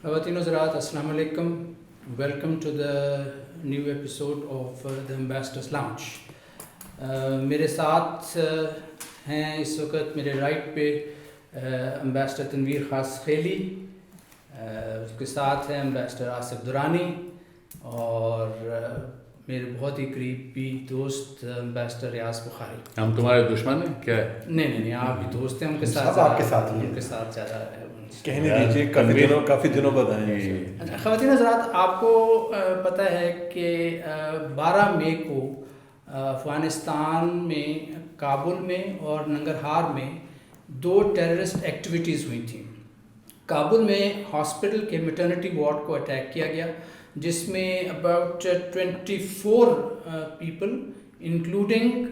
خواتین و حضرات السلام علیکم. Welcome to the new episode of the ambassadors lounge. میرے ساتھ ہیں اس وقت میرے رائٹ پہ ایمبیسڈر تنویر خاص خیلی، اس کے ساتھ ہیں ایمبیسڈر آصف درانی اور میرے بہت ہی قریبی دوست ایمبیسڈر ریاض بخاری. ہم تمہارے دشمن ہیں کیا ہے؟ نہیں آپ ہی دوست ہیں، ان کے ساتھ آپ کے ساتھ ان کے ساتھ زیادہ ہے. کہنے دیجیے، کافی دنوں بعد آئے ہیں. خواتین حضرات، آپ کو پتہ ہے کہ 12 مئی کو افغانستان میں کابل میں اور ننگرہار میں 2 ٹیررسٹ ایکٹیویٹیز ہوئی تھیں. کابل میں ہاسپٹل کے میٹرنٹی وارڈ کو اٹیک کیا گیا جس میں about 24 people including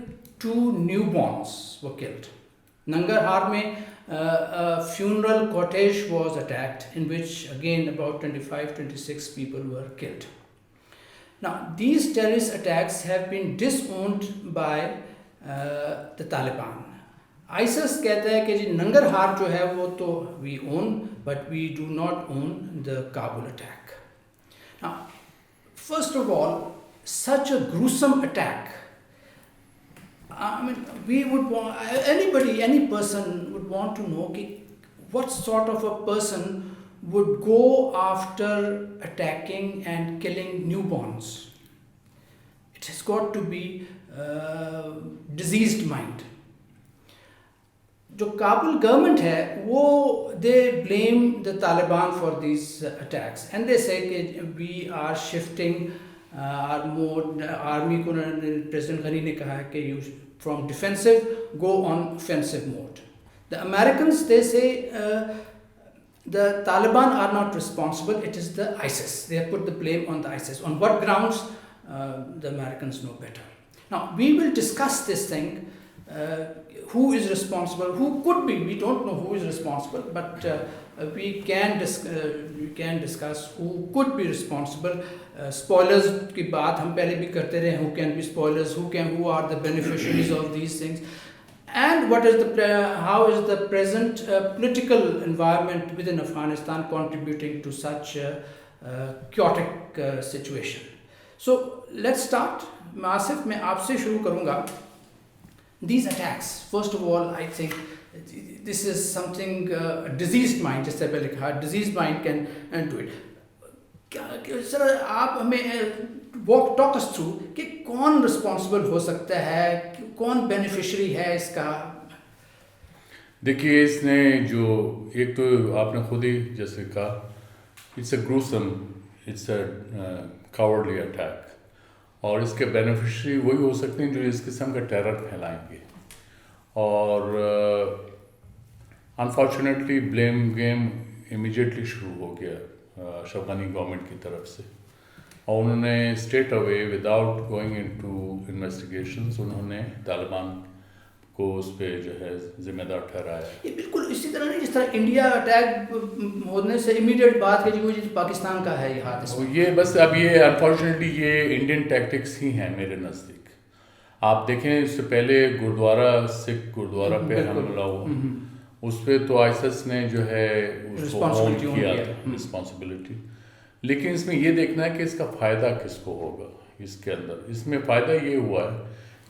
2 new بورنس were killed. Nangarhar میں funeral cottage was attacked in which again about 25-26 people were killed. Now these terrorist attacks have been disowned by the Taliban. ISIS کہتا ہے کہ جی ننگرہار جو ہے وہ تو we own but we do not own the Kabul attack. Now first of all, such a gruesome attack, I mean, we would want, any person would want to know what sort of a person would go after attacking and killing newborns. It has got to be diseased mind. جو Kabul government ہے وہ they blame the Taliban for these attacks and they say کہ we are shifting our mode. Army کو president غنی نے کہا ہے کہ you from defensive go on offensive mode. The Americans, they say the Taliban are not responsible, it is the ISIS. They have put the blame on the ISIS. On what grounds? The Americans know better. Now we will discuss this thing, who is responsible, who could be, we don't know who is responsible, but we can discuss who could be responsible. Spoilers کی بات ہم پہلے بھی کرتے رہے, who can be spoilers, who are the beneficiaries of these things, and how is the present political environment within Afghanistan contributing to such a chaotic situation. So let's start. Asif, میں آپ سے شروع کروں گا. These attacks, first of all, I think this is something, diseased mind, جس سے پہلے کہا, diseased mind can do it. سر آپ ہمیں ٹاک اس تھرو کہ کون رسپانسبل ہو سکتا ہے, کون بینیفیشری ہے اس کا. دیکھیے, اس نے جو ایک تو آپ نے خود ہی جیسے کہا, it's a gruesome, it's a cowardly attack, اور اس کے بینیفیشری وہی ہو سکتے ہیں جو اس قسم کا ٹیرر پھیلائیں گے. اور انفارچونیٹلی بلیم گیم امیجیٹلی شروع ہو گیا اشرف غنی گورنمنٹ کی طرف سے, اور انہوں نے straight away without going into investigations انہوں نے طالبان کو اس پہ جو ہے ذمہ دار ٹھہرایا. یہ بالکل اسی طرح نہیں جس طرح انڈیا اٹیک ہونے سے امیڈیٹ بات ہے جی پاکستان کا ہے یہ حادثہ. یہ بس اب یہ انفارچونیٹلی یہ انڈین ٹیکٹکس ہی ہیں میرے نزدیک. آپ دیکھیں اس سے پہلے گرودوارہ, سکھ گرودوارہ پہ حملہ ہوا, اس پہ تو آئسس نے جو ہے اس کو اون کیا رسپانسبلٹی. لیکن اس میں یہ دیکھنا ہے کہ اس کا فائدہ کس کو ہوگا. اس کے اندر اس میں فائدہ یہ ہوا ہے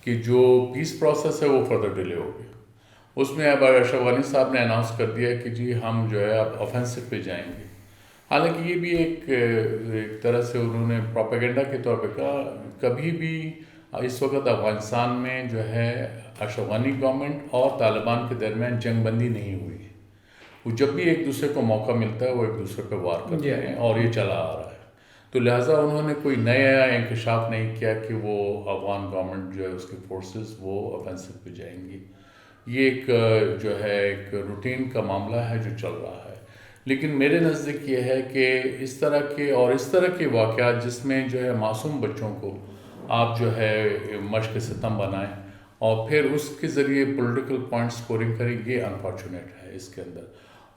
کہ جو پیس پروسیس ہے وہ فردر ڈیلے ہو گیا. اس میں اب اشرف غنی صاحب نے اناؤنس کر دیا کہ جی ہم جو ہے اب آفینسو پہ جائیں گے. حالانکہ یہ بھی ایک طرح سے انہوں نے پروپیگنڈا کے طور پہ کہا. کبھی بھی اس وقت افغانستان میں جو ہے اشرف غنی گورنمنٹ اور طالبان کے درمیان جنگ بندی نہیں ہوئی. وہ جب بھی ایک دوسرے کو موقع ملتا ہے وہ ایک دوسرے پہ وار کرتے ہیں, اور یہ چلا آ رہا ہے. تو لہٰذا انہوں نے کوئی نیا انکشاف نہیں کیا کہ وہ افغان گورنمنٹ جو ہے اس کی فورسز وہ آفینسو پہ جائیں گی. یہ ایک جو ہے ایک روٹین کا معاملہ ہے جو چل رہا ہے. لیکن میرے نزدیک یہ ہے کہ اس طرح کے واقعات جس میں جو ہے معصوم بچوں کو آپ جو ہے مشق ستم بنائیں اور پھر اس کے ذریعے پولیٹیکل پوائنٹ اسکورنگ کریں, یہ انفارچونیٹ ہے اس کے اندر.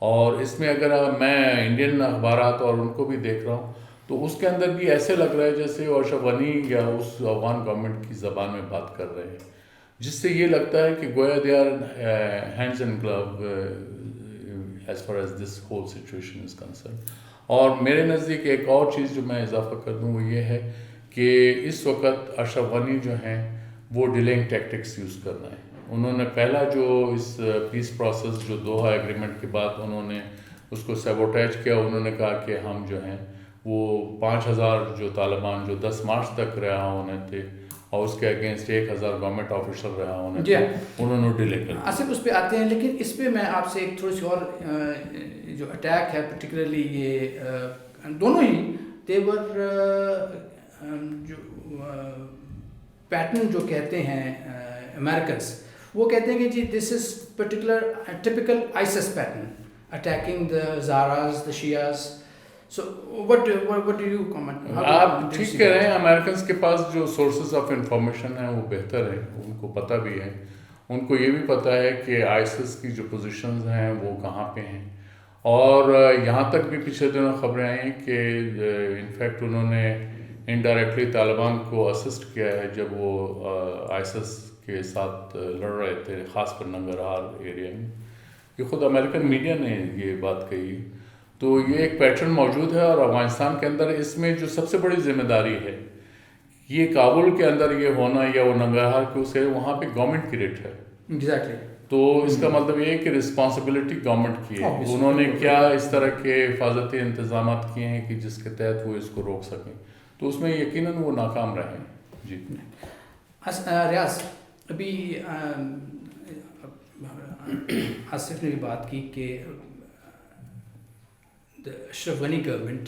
اور اس میں اگر میں انڈین اخبارات اور ان کو بھی دیکھ رہا ہوں تو اس کے اندر بھی ایسے لگ رہا ہے جیسے اشرف غنی یا اس افغان گورنمنٹ کی زبان میں بات کر رہے ہیں, جس سے یہ لگتا ہے کہ گویا they are hands and glove as far as this whole situation is concern. اور میرے نزدیک ایک اور چیز جو میں اضافہ کر دوں وہ یہ ہے کہ اس وقت اشرف غنی جو ہیں وہ ڈیلنگ ٹیکٹکس یوز کر رہے ہیں. انہوں نے پہلا جو اس پیس پروسیس جو دوحہ ایگریمنٹ کے بعد انہوں نے اس کو سیبوٹیج کیا. انہوں نے کہا کہ ہم جو ہیں وہ 5,000 جو طالبان جو 10 مارچ تک رہا ہونے تھے اور اس کے اگینسٹ 1,000 گورنمنٹ آفیشل رہا ہونے تھے, انہوں نے ڈیلے کر دیا. آصف اس پہ آتے ہیں, لیکن اس پہ میں آپ سے ایک تھوڑی سی اور جو اٹیک ہے پرٹیکولرلی یہ دونوں ہی دیور جو پیٹرن جو کہتے ہیں امریکنس, وہ کہتے ہیں کہ جی this is particular typical ISIS pattern attacking the Hazaras the Shias. So what do you comment? آپ ٹھیک کہہ رہے ہیں, امریکنس کے پاس جو سورسز آف انفارمیشن ہیں وہ بہتر ہیں, ان کو پتہ بھی ہے, ان کو یہ بھی پتہ ہے کہ آئسس کی جو پوزیشنز ہیں وہ کہاں پہ ہیں. اور یہاں تک بھی پچھلے دنوں خبریں آئی ہیں کہ انفیکٹ انہوں نے انڈائریکٹلی طالبان کو اسسٹ کیا ہے جب وہ آئسس کے ساتھ لڑ رہے تھے, خاص کر ننگرہار ایریا میں. یہ خود امریکن میڈیا نے یہ بات کہی. تو یہ ایک پیٹرن موجود ہے, اور افغانستان کے اندر اس میں جو سب سے بڑی ذمہ داری ہے یہ کابل کے اندر یہ ہونا یا وہ ننگرہار کے اسے وہاں پہ گورنمنٹ کی ریٹ ہے. ایگزیکٹلی. تو اس کا مطلب یہ ہے کہ رسپانسبلٹی گورنمنٹ کی ہے. انہوں نے کیا اس طرح کے حفاظتی انتظامات کیے ہیں کہ جس کے تحت وہ اس کو روک سکیں, تو اس میں یقیناً وہ ناکام رہے ہیں. جی ریاض, ابھی آصف نے بھی بات کی کہ the Ashraf Ghani government,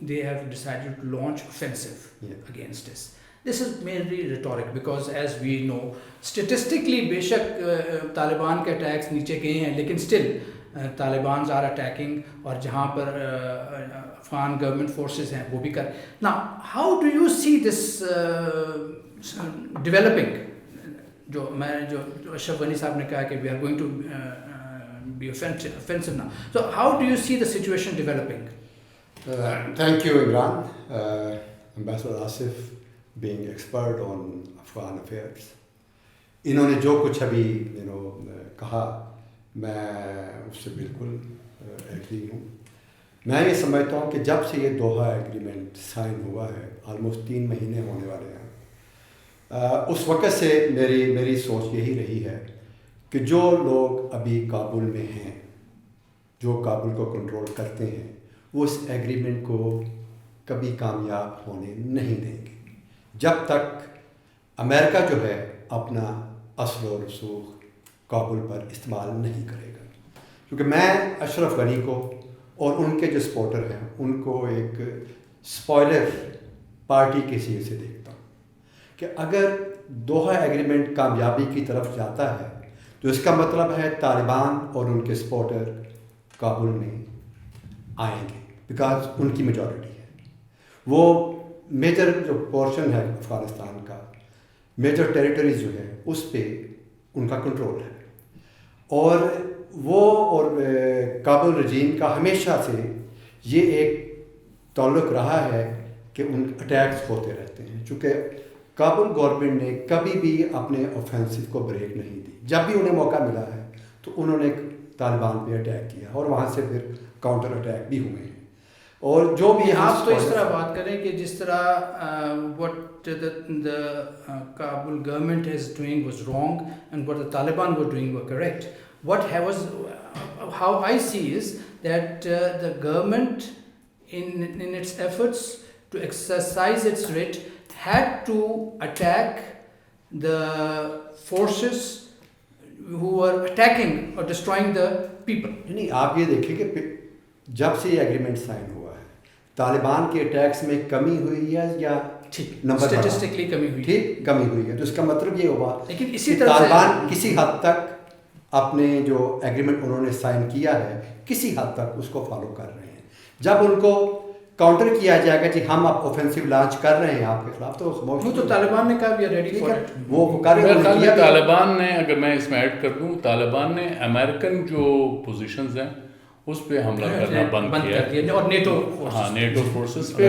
they have decided to launch offensive against us. This is mainly rhetoric because as we know, statistically بے شک طالبان کے اٹیکس نیچے گئے ہیں, لیکن still طالبان are attacking, اور جہاں پر افغان گورنمنٹ فورسز ہیں وہ بھی کر. Now how do you see this developing? جو اشرف غنی صاحب نے کہا کہ we are going to be offensive now. So how do you see the situation developing? Thank you, Imran. Ambassador Asif, being expert on Afghan affairs. انہوں نے جو کچھ ابھی کہا میں اس سے بالکل ایگری ہوں. میں یہ سمجھتا ہوں کہ جب سے یہ دوحہ ایگریمنٹ سائن ہوا ہے, آلموسٹ 3 مہینے ہونے والے ہیں, اس وقت سے میری سوچ یہی رہی ہے کہ جو لوگ ابھی کابل میں ہیں, جو کابل کو کنٹرول کرتے ہیں, وہ اس ایگریمنٹ کو کبھی کامیاب ہونے نہیں دیں گے جب تک امریکہ جو ہے اپنا اصل و رسوخ کابل پر استعمال نہیں کرے گا. کیونکہ میں اشرف غنی کو اور ان کے جو سپورٹر ہیں ان کو ایک اسپوائلر پارٹی کے حیثیت سے دیکھتا ہوں کہ اگر دوحہ ایگریمنٹ کامیابی کی طرف جاتا ہے تو اس کا مطلب ہے طالبان اور ان کے سپورٹر کابل میں آئیں گے, بیکاز ان کی میجورٹی ہے. وہ میجر جو پورشن ہے افغانستان کا, میجر ٹیریٹریز جو ہے اس پہ ان کا کنٹرول ہے, اور وہ اور کابل رجیم کا ہمیشہ سے یہ ایک تعلق رہا ہے کہ ان اٹیکس ہوتے رہتے ہیں. چونکہ کابل گورنمنٹ نے کبھی بھی اپنے اوفینسو کو بریک نہیں دی. جب بھی انہیں موقع ملا ہے تو انہوں نے طالبان پہ اٹیک کیا, اور وہاں سے پھر کاؤنٹر اٹیک بھی ہوئے ہیں. اور جو بھی آپ تو اس طرح بات کریں کہ جس طرح what the Kabul government is doing was wrong and what the Taliban were doing were correct. How I see is that the government in its efforts to exercise its writ had to attack the forces who were attacking or destroying the people. نہیں, آپ یہ دیکھیں کہ جب سے یہ agreement sign ہوا ہے طالبان کے اٹیکس میں کمی ہوئی ہے یا نمبر اسٹیٹسٹکلی کمی ہوئی, ٹھیک کمی ہوئی ہے. تو اس کا مطلب یہ ہوا لیکن اسی کہ طرح طالبان کسی حد تک اپنے جو ایگریمنٹ انہوں نے سائن کیا ہے کسی حد تک اس کو فالو کر رہے ہیں. جب ان کو کاؤنٹر کیا جائے گا جی ہم اب اوفینسو لانچ کر رہے ہیں آپ کے خلاف, تو طالبان نے کہا بھی ریڈی فار اٹ, وہ کر رہے ہیں. طالبان نے, اگر میں اس میں ایڈ کر دوں, طالبان نے امریکن جو پوزیشنز ہیں اس پہ حملہ کرنا بند کیا, اور نیٹو فورسز پہ.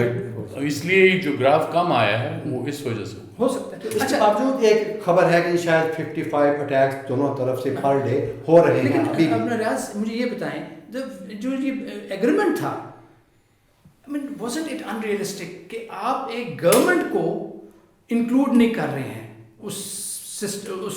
اس لیے جو گراف کم آیا ہے وہ اس وجہ سے ہو سکتا ہے. اس کے باوجود ایک خبر ہے کہ شاید 55 اٹیکس دونوں طرف سے پر ڈے ہو رہے ہیں. لیکن ریاض مجھے یہ بتائیں, جو یہ ایگریمنٹ تھا I mean, wasn't it unrealistic کہ آپ ایک گورنمنٹ کو انکلوڈ نہیں کر رہے ہیں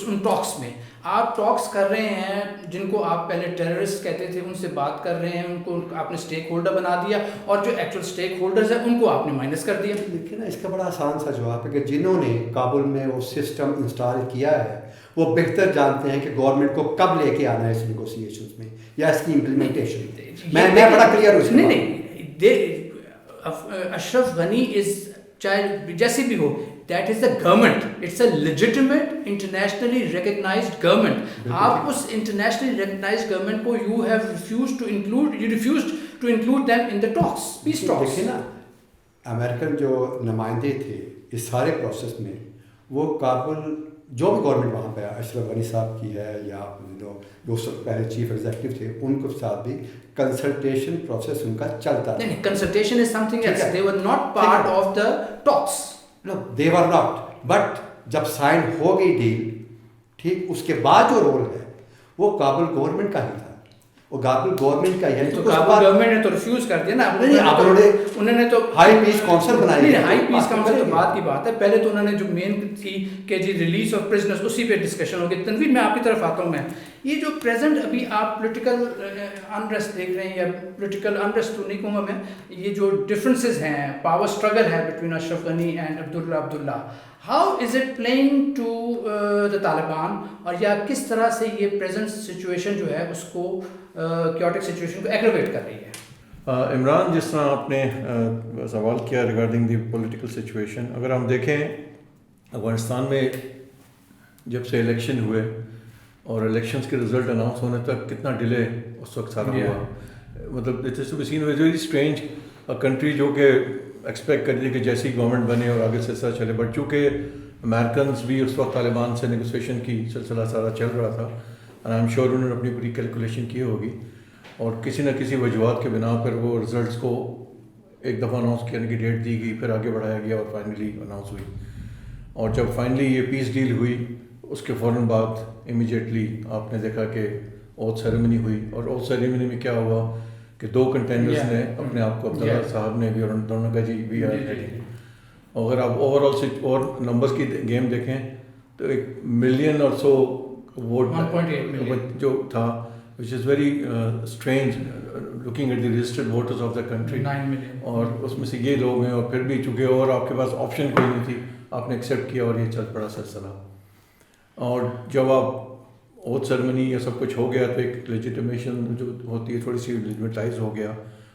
ان ٹاکس میں. آپ ٹاکس کر رہے ہیں جن کو آپ پہلے ٹیررسٹ کہتے تھے, ان سے بات کر رہے ہیں, ان کو آپ نے اسٹیک ہولڈر بنا دیا, اور جو ایکچوئل اسٹیک ہولڈرز ہیں ان کو آپ نے مائنس کر دیا. لیکن اس کا بڑا آسان سا جواب ہے کہ جنہوں نے کابل میں وہ سسٹم انسٹال کیا ہے وہ بہتر جانتے ہیں کہ گورنمنٹ کو کب لے کے آنا ہے اس نیگوسیشنز میں یا اس کی امپلیمنٹیشن. میں بڑا کلیئر ہوں. نہیں, اشرف غنی از, چاہے جیسے بھی ہو, that is the government. It's a legitimate, internationally recognized government. آپ اس internationally recognized government کو you have refused to include them in the talks, peace talks. دیکھیں نا, امریکن جو نمائندے تھے اس سارے پروسیس میں, وہ کابل جو بھی گورنمنٹ وہاں پہ اشرف غنی صاحب کی ہے یا جو اس وقت پہلے چیف ایگزیکٹو تھے, ان کے ساتھ بھی کنسلٹیشن پروسیس ان کا چلتا تھا. نہیں, consultation is something else. They were not part of the talks. No, they were not. But جب سائن ہو گئی ڈیل, ٹھیک, اس کے بعد جو رول ہے وہ کابل گورنمنٹ کا ہی تھا, وہ کابل گورنمنٹ کا ہی ہے. تو کابل گورنمنٹ نے تو ریفیوز کر دیا نا. انہوں نے تو ہائی پیس کونسل بنائی. نہیں, ہائی پیس کونسل تو بعد کی بات ہے. پہلے تو انہوں نے جو مین تھی کہ جی ریلیز آف پرزنرز, اسی پہ ڈسکشن ہوگی. تنویر, میں آپ کی طرف آتا ہوں. میں یہ جو پریزنٹ ابھی آپ پولیٹیکل انریسٹ دیکھ رہے ہیں, یا پولیٹیکل انریسٹ تو نہیں کہوں گا میں, یہ جو ڈفرینسز ہیں, پاور اسٹرگل ہے between Ashraf Ghani and Abdullah, how is it playing to the Taliban, اور یا کس طرح سے یہ پریزنٹ سچویشن جو ہے اس کو کیوٹک سچویشن کو ایگریویٹ کر رہی ہے؟ عمران, جس طرح آپ نے سوال کیا ریگارڈنگ دی پولیٹیکل سچویشن, اگر ہم دیکھیں افغانستان میں جب سے الیکشن ہوئے اور الیکشنز کے رزلٹ اناؤنس ہونے تک کتنا ڈیلے اس وقت سارا ہوا. مطلب it is to be seen very strange country جو کہ ایکسپیکٹ کر دی کہ جیسی گورنمنٹ بنے اور آگے سے چلے, بٹ چونکہ امیرکنز بھی اس وقت طالبان سے نیگوسیشن کی سلسلہ سارا چل رہا تھا, اور آئی ایم شیور انہوں نے اپنی پوری کیلکولیشن کی ہوگی, اور کسی نہ کسی وجوہات کے بنا پر وہ رزلٹس کو ایک دفعہ اناؤنس کرنے کی ڈیٹ دی گئی, پھر آگے بڑھایا گیا اور فائنلی اناؤنس ہوئی. اور جب فائنلی یہ پیس ڈیل ہوئی, اس کے فوراً بعد امیجیٹلی آپ نے دیکھا کہ اوتھ سیریمنی ہوئی, اور اوتھ سیریمنی میں کیا ہوا کہ 2 کنٹینڈرز نے اپنے آپ کو, عبداللہ صاحب نے بھی اور دونوں کا جی وی آر ریڈی. اگر آپ اوور آل اور نمبرز کی گیم دیکھیں تو 1 ملین اور سو ووٹ جو تھا, which is very strange looking at the registered voters of the country. 9 million. اور اس میں سے یہ لوگ ہیں, اور پھر بھی چونکہ اور آپ کے پاس آپشن کوئی نہیں تھی, آپ نے ایکسیپٹ کیا اور یہ چل پڑا سلسلہ. اور جب آپ اوتھ سرمنی یا سب کچھ ہو گیا تو ایک لیجیٹیمیشن جو ہوتی ہے تھوڑی سی لیجیٹمائز ہو گیا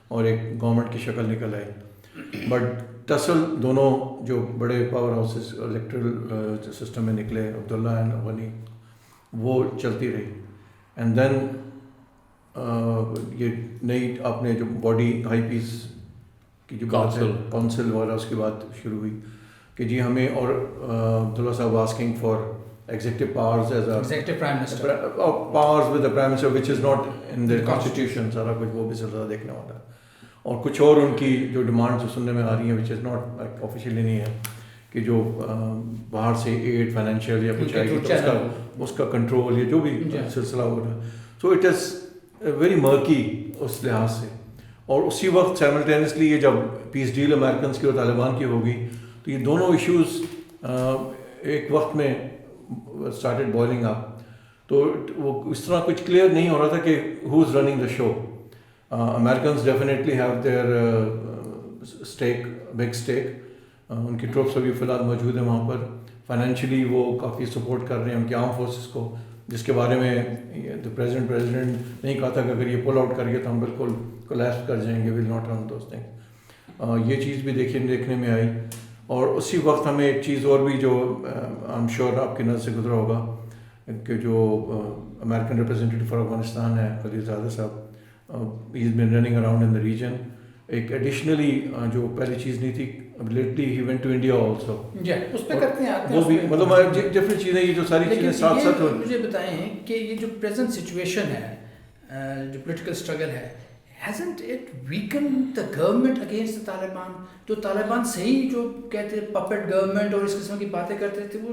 اور ایک گورنمنٹ کی شکل نکل آئی. بٹ ٹسل دونوں جو بڑے پاور ہاؤسز الیکٹرل سسٹم میں نکلے, عبداللہ اینڈ غنی, وہ چلتی رہی. اینڈ دین یہ نئی آپ نے جو باڈی ہائی پیس کی جو کونسل والا, اس کی بات شروع ہوئی کہ جی ہمیں, اور عبداللہ صاحب asking for executive powers as executive prime minister, powers with the prime minister which is not in the constitution, سارا کچھ وہ بھی سلسلہ دیکھنا ہوتا ہے. اور کچھ اور ان کی جو ڈیمانڈس سننے میں آ رہی ہیں وچ از ناٹ آفیشیلی نہیں ہے کہ جو باہر سے ایڈ فائنینشیل یا کچھ آئے گی تو اس کا کنٹرول, یہ جو بھی سلسلہ ہو رہا ہے. سو اٹ از ویری مرکی اس لحاظ سے. اور اسی وقت سائملٹینیسلی یہ جب پیس ڈیل امیرکنس کی اور طالبان کی ہوگی تو یہ دونوں ایشوز ایک وقت میں اسٹارٹیڈ بوائلنگ اپ. تو وہ اس طرح کچھ کلیئر نہیں ہو رہا تھا کہ who is running the show. Americans definitely have their stake, big stake. ان کی ٹروپس ابھی فی الحال موجود ہیں وہاں پر. فائنینشلی وہ کافی سپورٹ کر رہے ہیں ان کی آرم فورسز کو, جس کے بارے میں پریزیڈنٹ نہیں کہا تھا کہ اگر یہ پل آؤٹ کر گیا تو ہم بالکل کولیپس کر جائیں گے, will not run those things. یہ چیز بھی دیکھنے میں آئی. اور اسی وقت ہمیں ایک چیز اور بھی جو آئی ایم شیور آپ کی نظر سے گزرا ہوگا کہ جو امیرکن ریپرزینٹیٹیو فار افغانستان ہے خلیل زادہ صاحب, he is been running around in the region. ایک ایڈیشنلی جو پہلی چیز نہیں تھی, lately he went to India also. اس پہ کرتے ہیں وہ بھی مطلب ڈفرینٹ چیزیں, یہ جو ساری چیزیں ساتھ ساتھ. مجھے بتائیں کہ یہ جو پریزنٹ سچویشن ہے, جو پولیٹیکل اسٹرگل ہے, hasn't it weakened the government against the Taliban? جو طالبان صحیح جو کہتے ہیں پپٹ گورنمنٹ اور اس قسم کی باتیں کرتے تھے, وہ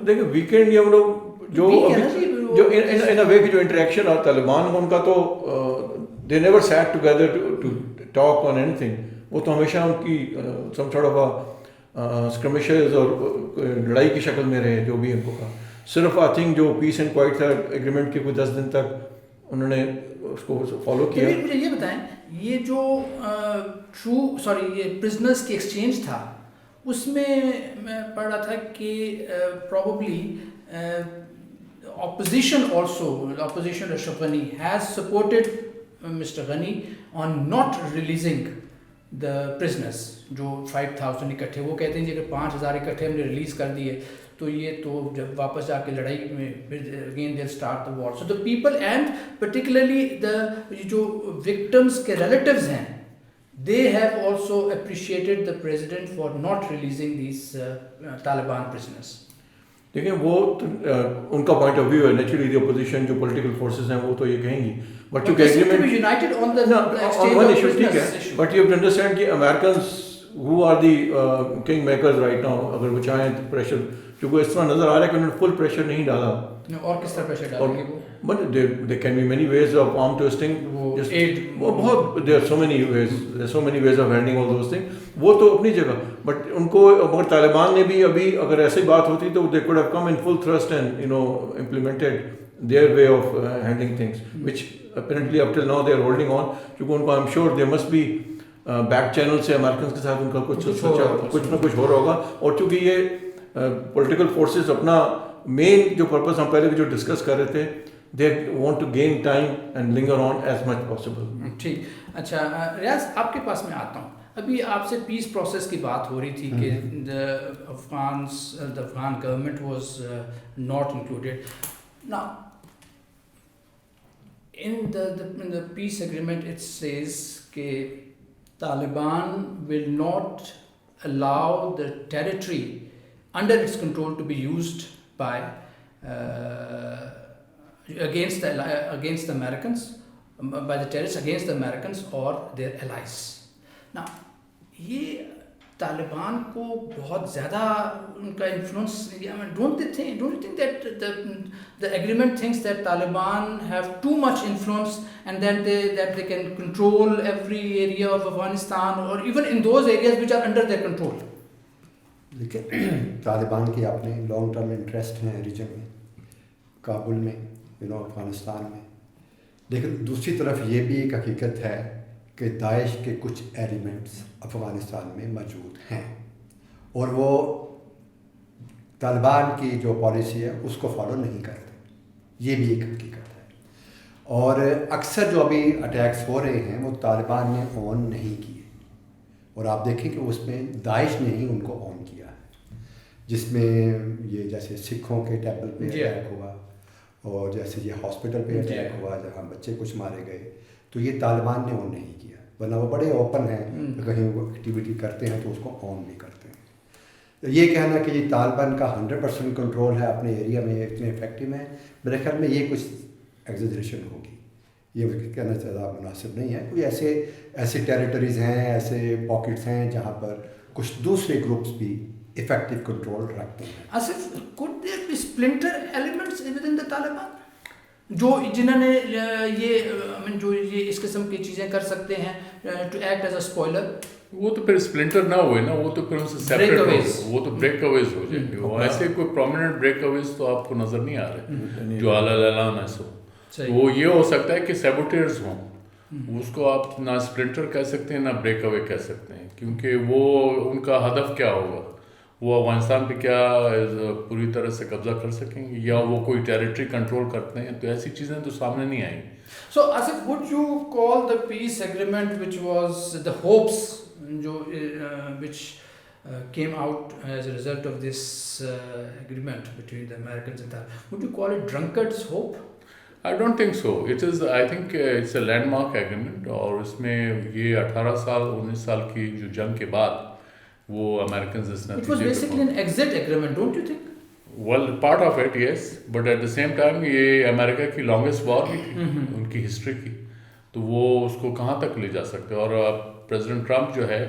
دیکھیں ویکینڈ یہ لوگ جو ان اے وے کی جو انٹریکشن اور طالبان ان کا تو they never sat together to talk on anything, وہ تو ہمیشہ ان کی some sort of skirmishes اور لڑائی کی شکل میں رہے جو بھی ان کو کہا. صرف آئی تھنک جو پیس اینڈ کوائٹ تھا ایگریمنٹ کے کوئی 10 دن تک انہوں نے اس کو فالو کیا. مجھے یہ بتائیں, یہ جو یہ پرزنرس کی ایکسچینج تھا, اس میں میں پڑھ رہا تھا کہ probably opposition also, opposition Ashraf Ghani has supported Mr. Ghani on not releasing the prisoners. جو 5000 اکٹھے, وہ کہتے ہیں کہ اگر 5000 اکٹھے ہم نے ریلیز کر دیے تو یہ تو جب واپس جا کے لڑائی میں again they'll start the war. So the people and particularly جو victims کے relatives ہیں, they have also appreciated the president for not releasing these Taliban prisoners. دیکھیں وہ ان کا پوائنٹ آف ویو ہے. نیچرلی دی اپوزیشن جو پولیٹیکل فورسز ہیں وہ تو یہ کہیں گی, بٹ چونکہ agreement united on the on one issue ٹھیک ہے, but you have to understand کہ Americans who are the king makers right now, اگر وہ چاہیں تو پریشر, چونکہ اس طرح نظر آ رہا ہے کہ انہوں نے فل پریشر نہیں ڈالا. اور کس طرح پریشر ڈالیں گے وہ؟ But there can be many ways of arm twisting. وہ بہت there are so many ways of handling all those things. وہ تو اپنی جگہ, بٹ ان کو مگر طالبان نے بھی ابھی اگر ایسی بات ہوتی تو they could have come in full thrust and implemented their way of handling things, which apparently up till now they are holding on. کیونکہ ان کو I'm sure there must be back channel سے امریکنس کے ساتھ ان کا کچھ نہ کچھ ہو رہا ہوگا. اور چونکہ یہ پولیٹیکل فورسز اپنا مین جو پرپز ہم پہلے بھی جو ڈسکس کر رہے تھے, they want to gain time and linger on as much possible. ٹھیک, اچھا ریاض آپ کے پاس میں آتا ہوں. ابھی آپ سے پیس پروسیس کی بات ہو رہی تھی کہ Afghan government was not included. Now in the peace agreement it says کہ Taliban will not allow the territory under its control to be used by against the Americans, by the terrorists against the Americans or their allies. Now یہ طالبان کو بہت زیادہ ان کا influence, don't you think that the agreement thinks that Taliban have too much influence and then that they can control every area of Afghanistan or even in those areas which are under their control? دیکھیں طالبان کی اپنے long term interest ہیں region میں, کابل میں, افغانستان میں. لیکن دوسری طرف یہ بھی ایک حقیقت ہے کہ داعش کے کچھ ایلیمنٹس افغانستان میں موجود ہیں اور وہ طالبان کی جو پالیسی ہے اس کو فالو نہیں کرتے. یہ بھی ایک حقیقت ہے. اور اکثر جو ابھی اٹیکس ہو رہے ہیں وہ طالبان نے آن نہیں کیے, اور آپ دیکھیں کہ اس میں داعش نے ہی ان کو آن کیا ہے, جس میں یہ جیسے سکھوں کے ٹیمپل پہ اٹیک ہوا اور جیسے یہ ہاسپٹل پہ اٹیک ہوا جہاں بچے کچھ مارے گئے, تو یہ طالبان نے آن نہیں کیا. ورنہ وہ بڑے اوپن ہیں, کہیں وہ ایکٹیویٹی کرتے ہیں تو اس کو آن بھی کرتے ہیں. یہ کہنا کہ یہ طالبان کا 100% کنٹرول ہے اپنے ایریا میں, اتنے افیکٹو ہیں, میرے خیال میں یہ کچھ ایگزیجریشن ہوگی. یہ کہنا زیادہ مناسب نہیں ہے. کوئی ایسے ٹیریٹریز ہیں, ایسے پاکٹس ہیں جہاں پر کچھ دوسرے گروپس بھی افیکٹو کنٹرول رکھتے ہیں. Asif, could there be splinter elements within the Taliban جو جنہوں نے یہ اس قسم کی چیزیں کر سکتے ہیں to act as a spoiler? وہ تو پھر اسپلنٹر نہ ہوئے نا, وہ تو پھر ان سے سیپریٹ ہو, وہ تو بریک اویز ہو جائیں گے. وہ ایسے کوئی پرومیننٹ بریک اویز تو آپ کو نظر نہیں آ رہے جو اعلان ایسا ہو. وہ یہ ہو سکتا ہے کہ سیبوٹیئرز ہوں, اس کو آپ نہ اسپلنٹر کہہ سکتے ہیں نہ بریک اوے کہہ سکتے ہیں, کیونکہ وہ ان کا ہدف کیا ہوگا, وہ افغانستان پہ کیا پوری طرح سے قبضہ کر سکیں گے یا وہ کوئی ٹیریٹری کنٹرول کرتے ہیں, تو ایسی چیزیں تو سامنے نہیں آئیں گی. So Asif, would you call the peace agreement which was the hopes which came out as a result of this agreement between the Americans and Taliban, would you call it drunkard's hope? I don't think so. I think it's a landmark agreement, اور اس میں یہ 18 سال 19 سال کی جو جنگ کے بعد وہ امریکنز اس It was basically an exit agreement, don't you think? Well, part of it, yes, but at the same time یہ امریکہ کی longest war بھی تھی ان کی ہسٹری کی, تو وہ اس کو کہاں تک لے جا سکتے. اور پریزیڈنٹ ٹرمپ جو ہے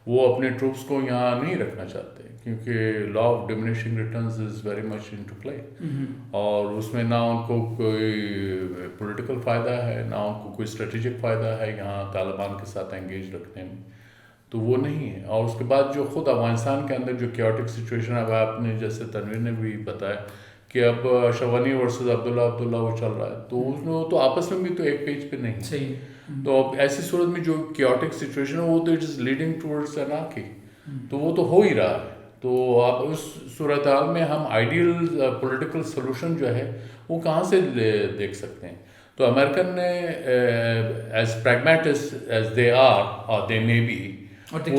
وہ اپنے ٹروپس کو یہاں نہیں رکھنا چاہتے, کیونکہ law of diminishing returns is very much in to play, اور اس میں نہ ان کو کوئی پولیٹیکل فائدہ ہے، نہ ان کو کوئی اسٹریٹجک فائدہ ہے یہاں طالبان کے ساتھ انگیج رکھنے میں، تو وہ نہیں ہے. اور اس کے بعد جو خود افغانستان کے اندر جو کیوٹک سچویشن اب آپ نے جیسے تنویر نے بھی بتایا کہ اب اشرف غنی ورسز عبداللہ وہ چل رہا ہے، تو اس میں تو آپس میں بھی تو ایک پیج پہ نہیں صحیح. تو اب ایسی صورت میں جو کیوٹک سچویشن ہے وہ تو it is leading towards anarchy, تو وہ تو ہو ہی رہا ہے. تو آپ اس صورتحال میں ہم آئیڈیل پولیٹیکل سولوشن جو ہے وہ کہاں سے دیکھ سکتے ہیں؟ تو امریکن نے ایز پریگمیٹسٹ ایز دے آر اور دے مے بی اور they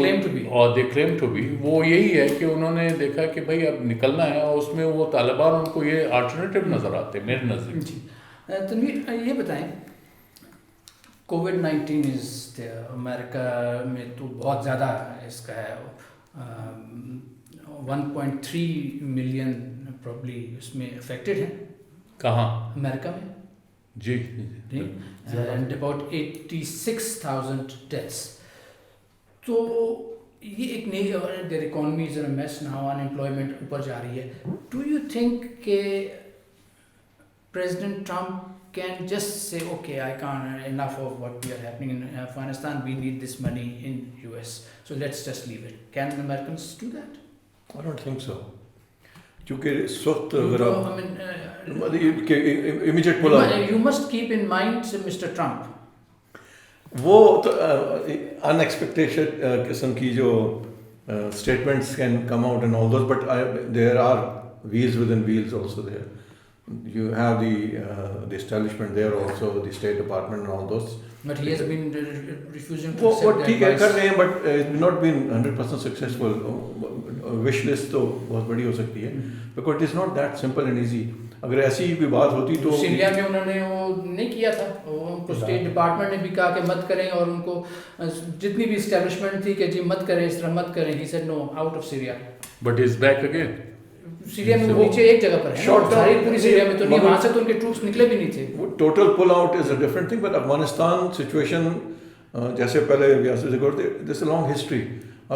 claim to be, وہ یہی ہے کہ انہوں نے دیکھا کہ بھائی اب نکلنا ہے، اور اس میں وہ طالبان ان کو یہ آلٹرنیٹیو نظر آتے ہیں میرے نظر. جی تنویر یہ بتائیں، کووڈ-19 امریکہ میں تو بہت زیادہ اس کا ہے، 1.3 ملین پرابلی اس میں افیکٹڈ ہیں. کہاں؟ امریکہ میں. جی. And about 86,000 deaths. تو یہ ایک نئی their economy is in mess now, unemployment اوپر جا رہی ہے. ڈو یو تھنک کہ president Trump can just say, okay, I can't, enough of what we are happening in Afghanistan, we need this money in US, so let's just leave it. Can Americans do that? I don't think so. کیونکہ اس وقت اگر immediate pull out, you must keep in mind Mr. Trump. وہ unexpected قسم کی جو statements can come out and all those, but there are wheels within wheels also there. You have the establishment there also, the State Department and all those. But he has been refusing to accept that. ٹھیک ہے کر رہے ہیں, but it's not been 100% successful. Wish list تو بہت بڑی ہو سکتی ہے, because it is not that simple and easy. اگر ایسی کوئی بات ہوتی تو سیریا میں انہوں نے وہ نہیں کیا تھا, ان کو اسٹیٹ ڈپارٹمنٹ نے بھی کہا کہ مت کریں, اور ان کو جتنی بھی اسٹیبلشمنٹ تھی کہ جی مت کریں, اس طرح مت کریں. He said no, out of Syria. But he's back again. Syria میں وہ نیچے ایک جگہ پر ہے, ساری پوری سیریا میں تو نہیں, وہاں سے تو ان کے ٹروپس نکلے بھی نہیں تھے. Total pull out is a different thing. But Afghanistan situation جیسے پہلے دس اے لانگ ہسٹری.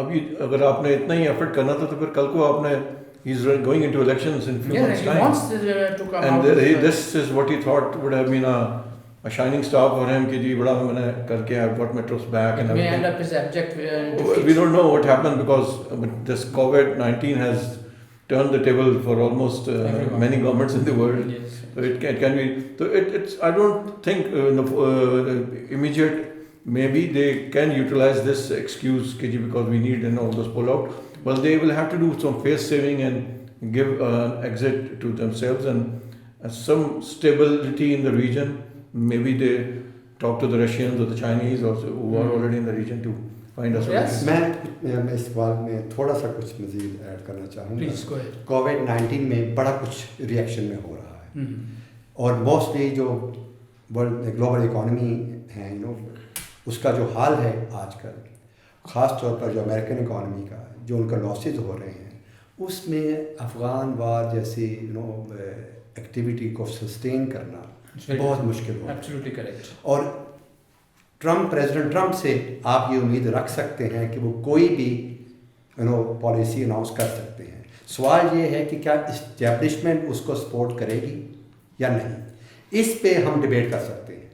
ابھی اگر آپ نے اتنا ہی ایفرٹ کرنا تھا تو پھر کل کو آپ نے he's going into elections in few months time. He wants to come and out. This is what he thought would have been a shining star for him, کہ جی بڑا میں نے کر کے I've got my troops back and may end up as abject defeat. We don't know what happened because this COVID-19 has turned the table for almost many governments in the world. Yes. So it can be, so it's I don't think in the immediate, maybe they can utilize this excuse because we need and all those pull out. Well, they will have to do some face saving and give an exit to themselves and some stability in the region. Maybe they talk to the Russians or the Chinese also who are already in the region to find a solution. میں اس بات میں تھوڑا سا کچھ مزید add کرنا چاہوں گا. COVID-19 میں بڑا کچھ ریئیکشن میں ہو رہا ہے, اور موسٹلی جو ورلڈ گلوبل اکانومی ہے اس کا جو حال ہے آج کل, خاص طور پر جو امریکن اکانومی کا جو ان کا لاسز ہو رہے ہیں, اس میں افغان وار جیسی ایکٹیویٹی کو سسٹین کرنا بہت مشکل ہو. Absolutely correct. اور پریزیڈنٹ ٹرمپ سے آپ یہ امید رکھ سکتے ہیں کہ وہ کوئی بھی پالیسی اناؤنس کر سکتے ہیں. سوال یہ ہے کہ کیا اسٹیبلشمنٹ اس کو سپورٹ کرے گی یا نہیں. اس پہ ہم ڈبیٹ کر سکتے ہیں,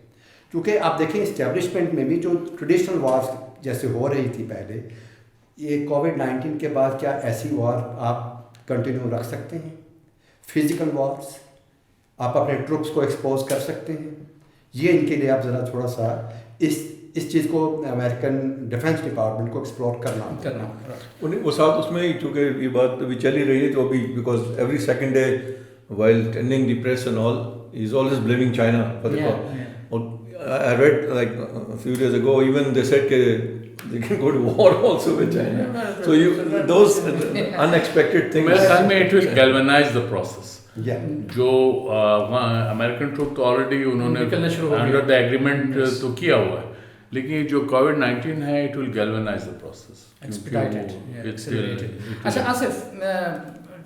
کیونکہ آپ دیکھیں اسٹیبلشمنٹ میں بھی جو ٹریڈیشنل وارز جیسے ہو رہی تھی پہلے, یہ کووڈ-19 کے بعد کیا ایسی وار آپ کنٹینیو رکھ سکتے ہیں؟ فزیکل وارز آپ اپنے ٹروپس کو ایکسپوز کر سکتے ہیں؟ یہ ان کے لیے آپ ذرا تھوڑا سا اس چیز کو امریکن ڈیفینس ڈپارٹمنٹ کو ایکسپلور کرنا. وہ ساتھ اس میں چونکہ یہ بات ابھی چل ہی رہی ہے, تو ابھی because every second day while attending the press and all, he's always blaming China for the problem. I read like a few days ago, even they said they can go to war also with China. So those unexpected things. میرے خیال میں it will galvanize the process. جو American troupe تو already انہوں نے under the agreement تو کیا ہوا ہے, لیکن جو کووڈ-19 ہے it will galvanize the process. اچھا آصف,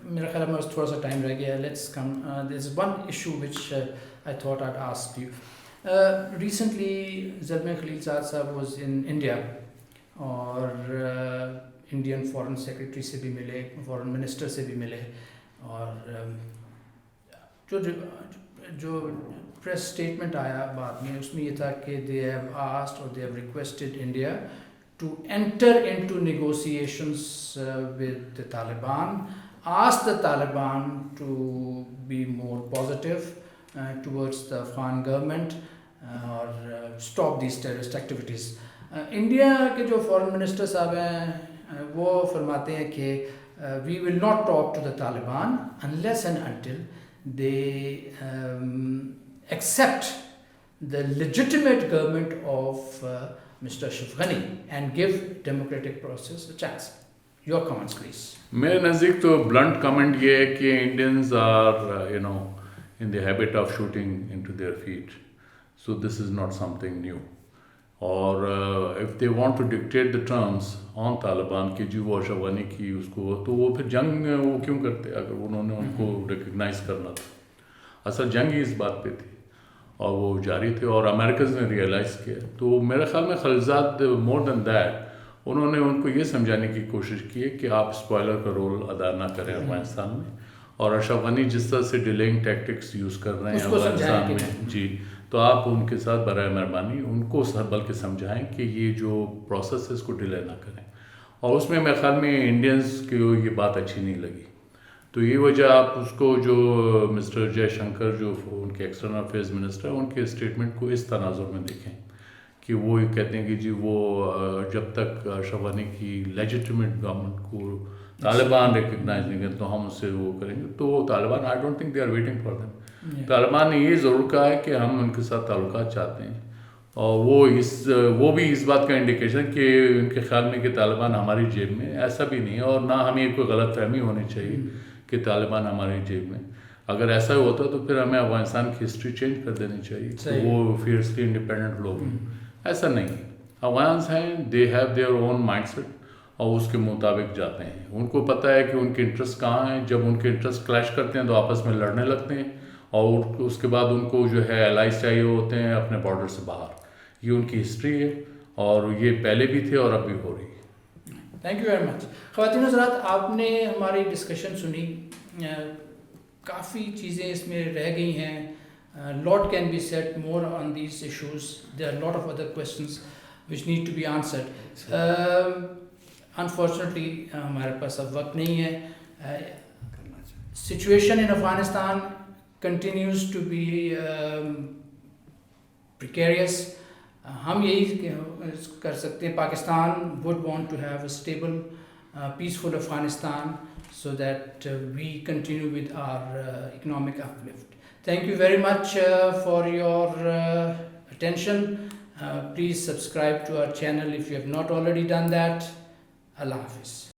میرا خیال میں تھوڑا سا ٹائم رہ گیا. Let's come, there is one issue which I thought I ask you. Recently Zalmay Khalil صاحب واز ان انڈیا, اور انڈین فارن سیکرٹری سے بھی ملے, فارن منسٹر سے بھی ملے, اور جو پریس اسٹیٹمنٹ آیا بعد میں اس میں یہ تھا کہ دے ہیو آسکڈ اور they have requested India to enter into negotiations with the Taliban, ask the Taliban to be more positive towards the Afghan government or stop these terrorist activities. India کے جو foreign minister صاحب ہیں وہ فرماتے ہیں کہ we will not talk to the Taliban unless and until they accept the legitimate government of Mr. Ashraf Ghani and give democratic process a chance. Your comments, please. میرے نزدیک تو بلنٹ کمنٹ یہ ہے کہ Indians are in the habit of shooting into their feet. So this is not something new. اور if they want to dictate the terms on Taliban کہ جی وہ اشرف غنی کی اس کو, تو وہ پھر جنگ وہ کیوں کرتے اگر انہوں نے ان کو ریکگنائز کرنا تھا. اصل جنگ ہی اس بات پہ تھی اور وہ جاری تھے, اور امریکز نے ریئلائز کیا. تو میرے خیال میں خلیجات مور دین دیٹ انہوں نے ان کو یہ سمجھانے کی کوشش کی ہے کہ آپ اسپوائلر کا رول ادا نہ کریں افغانستان میں, اور اشرف غنی جس طرح سے ڈیلیئنگ ٹیکٹکس یوز کر رہے ہیں افغانستان میں, جی, تو آپ ان کے ساتھ برائے مہربانی ان کو بلکہ سمجھائیں کہ یہ جو پروسیس ہے اس کو ڈیلے نہ کریں. اور اس میں میرے خیال میں انڈینز کو یہ بات اچھی نہیں لگی. تو یہ وجہ آپ اس کو جو مسٹر جے شنکر جو ان کے ایکسٹرنل افیئرز منسٹر ہیں ان کے اسٹیٹمنٹ کو اس تناظر میں دیکھیں کہ وہ یہ کہتے ہیں کہ جی وہ جب تک اشرف غنی کی لیجیٹمیٹ گورنمنٹ کو طالبان ریکگنائز نہیں کریں تو ہم اس سے وہ کریں گے. تو Taliban I don't think they are waiting for them. Taliban نے یہ ضرور کہا ہے کہ ہم ان کے ساتھ تعلقات چاہتے ہیں, اور وہ بھی اس بات کا انڈیکیشن کہ ان کے خیال میں کہ طالبان ہماری جیب میں, ایسا بھی نہیں ہے, اور نہ ہمیں کوئی غلط فہمی ہونی چاہیے کہ طالبان ہماری جیب میں. اگر ایسا ہوتا تو پھر ہمیں افغانستان کی ہسٹری چینج کر دینی چاہیے کہ وہ فیئرسلی انڈیپینڈنٹ لوگ ہیں. ایسا نہیں, افغانس ہیں, they have their own mindset اور اس کے مطابق جاتے ہیں. ان کو پتہ ہے کہ ان کے انٹرسٹ کہاں ہیں. جب ان کے انٹرسٹ کلیش کرتے ہیں تو آپس میں لڑنے لگتے ہیں, اور اس کے بعد ان کو جو ہے الائز چاہیے ہوتے ہیں اپنے بارڈر سے باہر. یہ ان کی ہسٹری ہے اور یہ پہلے بھی تھے اور اب بھی ہو رہی ہے. Thank you very much. خواتین حضرات, آپ نے ہماری ڈسکشن سنی, کافی چیزیں اس میں رہ گئی ہیں. Lot can be said more on these issues. There are a lot of other questions which need to be answered. Unfortunately, ہمارے پاس اب وقت نہیں ہے. Situation in Afghanistan continues to be precarious. ہم یہی کر سکتے ہیں, Pakistan would want to have a stable, peaceful Afghanistan so that we continue with our economic uplift. Thank you very much for your attention. Please subscribe to our channel if you have not already done that. Allah Hafiz.